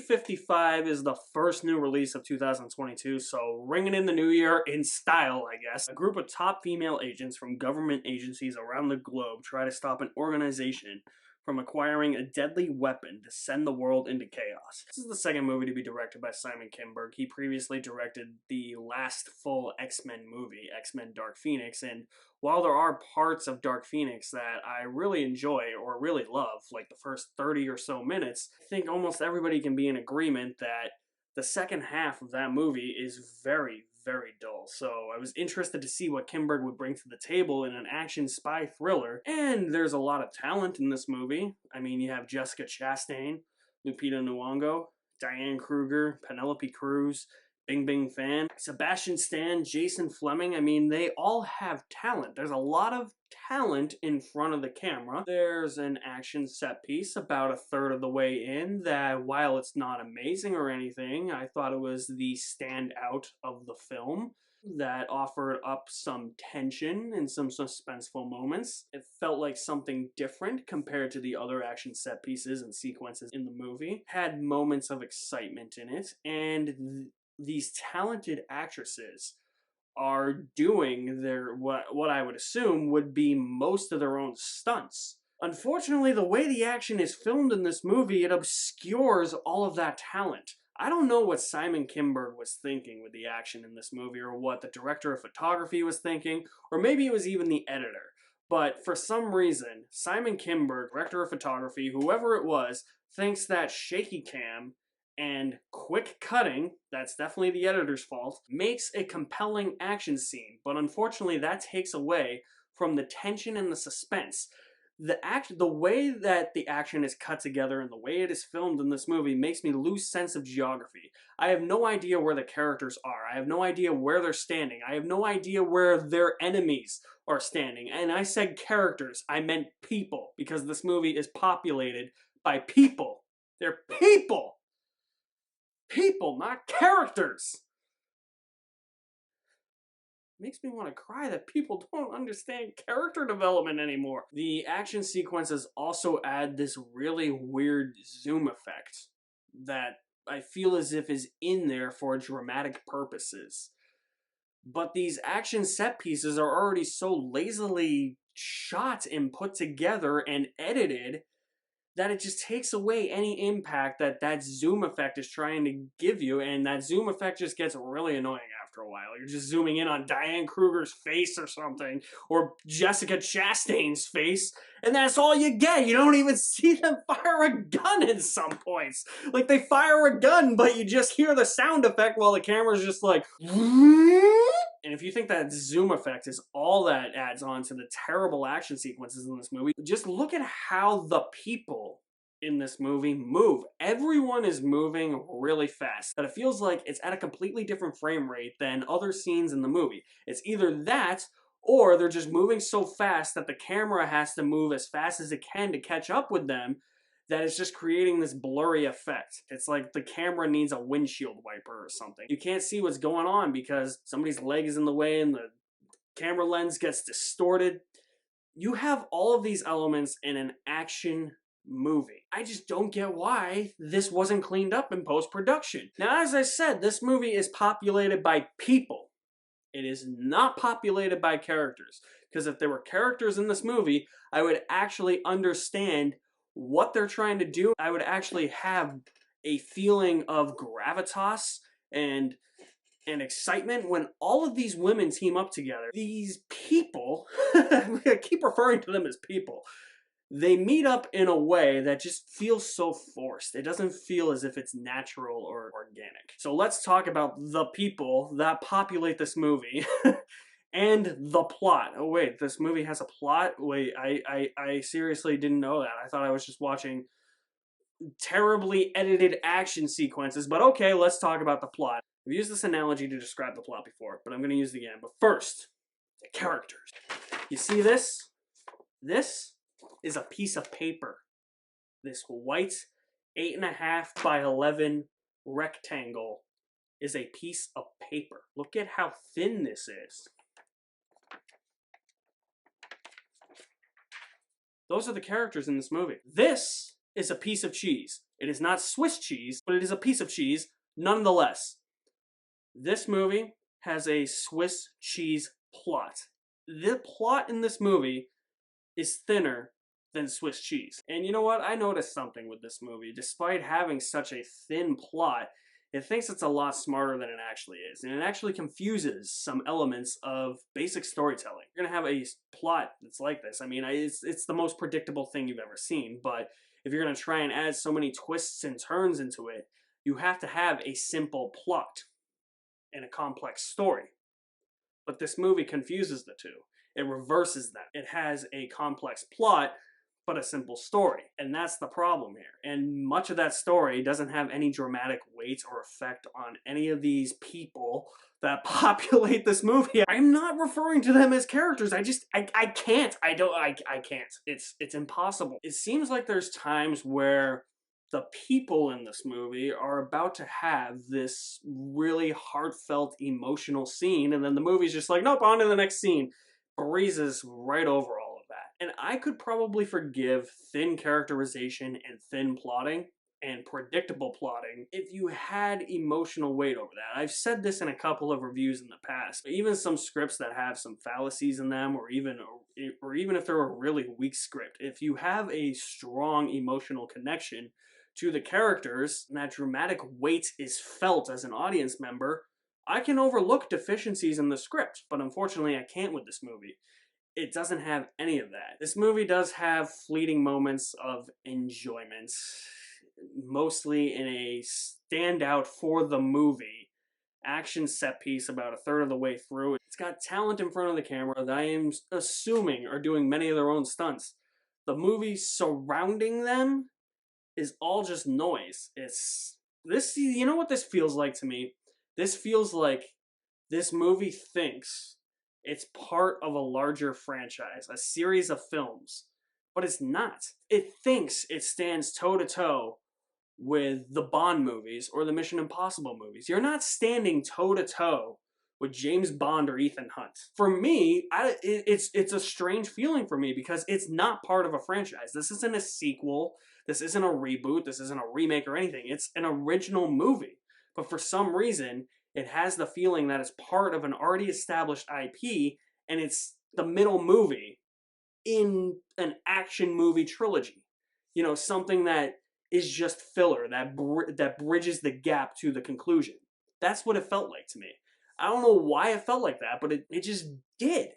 2055 is the first new release of 2022, so ringing in the new year in style, I guess. A group of top female agents from government agencies around the globe try to stop an organization from acquiring a deadly weapon to send the world into chaos. This is the second movie to be directed by Simon Kinberg. He previously directed the last full X-Men movie, X-Men Dark Phoenix, and while there are parts of Dark Phoenix that I really enjoy or really love, like the first 30 or so minutes, I think almost everybody can be in agreement that the second half of that movie is very, very dull. So I was interested to see what Kinberg would bring to the table in an action spy thriller, and there's a lot of talent in this movie. I mean, you have Jessica Chastain, Lupita Nyong'o, Diane Kruger, Penelope Cruz, Bing Bing Fan, Sebastian Stan, Jason Fleming. I mean, they all have talent. There's a lot of talent in front of the camera. There's an action set piece about a third of the way in that, while it's not amazing or anything, I thought it was the standout of the film that offered up some tension and some suspenseful moments. It felt like something different compared to the other action set pieces and sequences in the movie. Had moments of excitement in it, and these talented actresses are doing their what I would assume would be most of their own stunts. Unfortunately, the way the action is filmed in this movie, it obscures all of that talent. I don't know what Simon Kinberg was thinking with the action in this movie, or what the director of photography was thinking, or maybe it was even the editor. But for some reason, Simon Kinberg, director of photography, whoever it was, thinks that shaky cam and quick cutting, that's definitely the editor's fault, makes a compelling action scene. But unfortunately, that takes away from the tension and the suspense. The way that the action is cut together and the way it is filmed in this movie makes me lose sense of geography. I have no idea where the characters are. I have no idea where they're standing. I have no idea where their enemies are standing. And I said characters, I meant people, because this movie is populated by people. They're people! People, not characters! Makes me want to cry that people don't understand character development anymore. The action sequences also add this really weird zoom effect that I feel as if is in there for dramatic purposes. But these action set pieces are already so lazily shot and put together and edited that it just takes away any impact that that zoom effect is trying to give you, and that zoom effect just gets really annoying after a while. You're just zooming in on Diane Kruger's face or something, or Jessica Chastain's face, and that's all you get. You don't even see them fire a gun in some points. Like, they fire a gun, but you just hear the sound effect while the camera's just like... And if you think that zoom effect is all that adds on to the terrible action sequences in this movie, just look at how the people in this movie move. Everyone is moving really fast, but it feels like it's at a completely different frame rate than other scenes in the movie. It's either that, or they're just moving so fast that the camera has to move as fast as it can to catch up with them, that it's just creating this blurry effect. It's like the camera needs a windshield wiper or something. You can't see what's going on because somebody's leg is in the way and the camera lens gets distorted. You have all of these elements in an action movie. I just don't get why this wasn't cleaned up in post-production. Now, as I said, this movie is populated by people. It is not populated by characters. Because if there were characters in this movie, I would actually understand what they're trying to do. I would actually have a feeling of gravitas and excitement when all of these women team up together. These people, I keep referring to them as people, they meet up in a way that just feels so forced. It doesn't feel as if it's natural or organic. So let's talk about the people that populate this movie. And the plot. Oh wait, this movie has a plot? Wait, I seriously didn't know that. I thought I was just watching terribly edited action sequences, but okay, let's talk about the plot. I've used this analogy to describe the plot before, but I'm going to use it again. But first, the characters. You see this? This is a piece of paper. This white 8.5 by 11 rectangle is a piece of paper. Look at how thin this is. Those are the characters in this movie. This is a piece of cheese. It is not Swiss cheese, but it is a piece of cheese nonetheless. This movie has a Swiss cheese plot. The plot in this movie is thinner than Swiss cheese. And you know what? I noticed something with this movie. Despite having such a thin plot, it thinks it's a lot smarter than it actually is. And it actually confuses some elements of basic storytelling. You're going to have a plot that's like this. I mean, it's the most predictable thing you've ever seen. But if you're going to try and add so many twists and turns into it, you have to have a simple plot and a complex story. But this movie confuses the two. It reverses them. It has a complex plot, but a simple story. And that's the problem here. And much of that story doesn't have any dramatic weight or effect on any of these people that populate this movie. I'm not referring to them as characters. I can't. I can't. It's impossible. It seems like there's times where the people in this movie are about to have this really heartfelt, emotional scene, and then the movie's just like, nope, on to the next scene. Breezes right over all of that. And I could probably forgive thin characterization and thin plotting and predictable plotting if you had emotional weight over that. I've said this in a couple of reviews in the past. Even some scripts that have some fallacies in them, or even if they're a really weak script, if you have a strong emotional connection to the characters, and that dramatic weight is felt as an audience member, I can overlook deficiencies in the script, but unfortunately I can't with this movie. It doesn't have any of that. This movie does have fleeting moments of enjoyment, mostly in a standout for the movie action set piece about a third of the way through. It's got talent in front of the camera that I am assuming are doing many of their own stunts. The movie surrounding them is all just noise. You know what this feels like to me? This feels like this movie thinks it's part of a larger franchise, a series of films, but it's not. It thinks it stands toe-to-toe with the Bond movies or the Mission Impossible movies. You're not standing toe-to-toe with James Bond or Ethan Hunt. For me, it's a strange feeling for me because it's not part of a franchise. This isn't a sequel. This isn't a reboot. This isn't a remake or anything. It's an original movie. But for some reason, it has the feeling that it's part of an already established IP, and it's the middle movie in an action movie trilogy. You know, something that is just filler, that bridges the gap to the conclusion. That's what it felt like to me. I don't know why it felt like that, but it just did.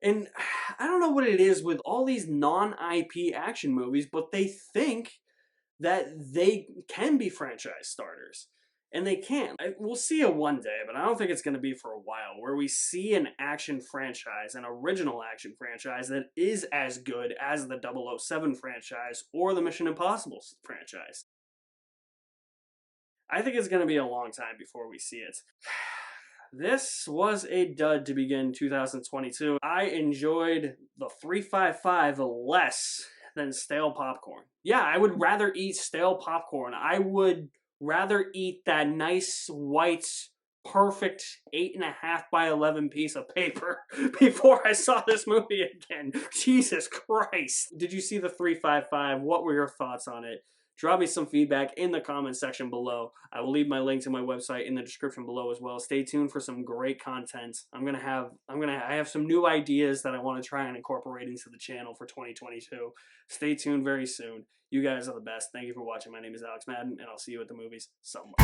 And I don't know what it is with all these non-IP action movies, but they think that they can be franchise starters. And they can. We'll see it one day, but I don't think it's going to be for a while, where we see an action franchise, an original action franchise that is as good as the 007 franchise or the Mission Impossible franchise. I think it's going to be a long time before we see it. This was a dud to begin 2022. I enjoyed the 355 less than stale popcorn. Yeah, I would rather eat stale popcorn. I would rather eat that nice white perfect 8.5 by 11 piece of paper before I saw this movie again. Jesus Christ. Did you see the 355? What were your thoughts on it? Drop me some feedback in the comment section below. I will leave my link to my website in the description below as well. Stay tuned for some great content. I have some new ideas that I want to try and incorporate into the channel for 2022. Stay tuned very soon. You guys are the best. Thank you for watching. My name is Alex Madden, and I'll see you at the movies somewhere.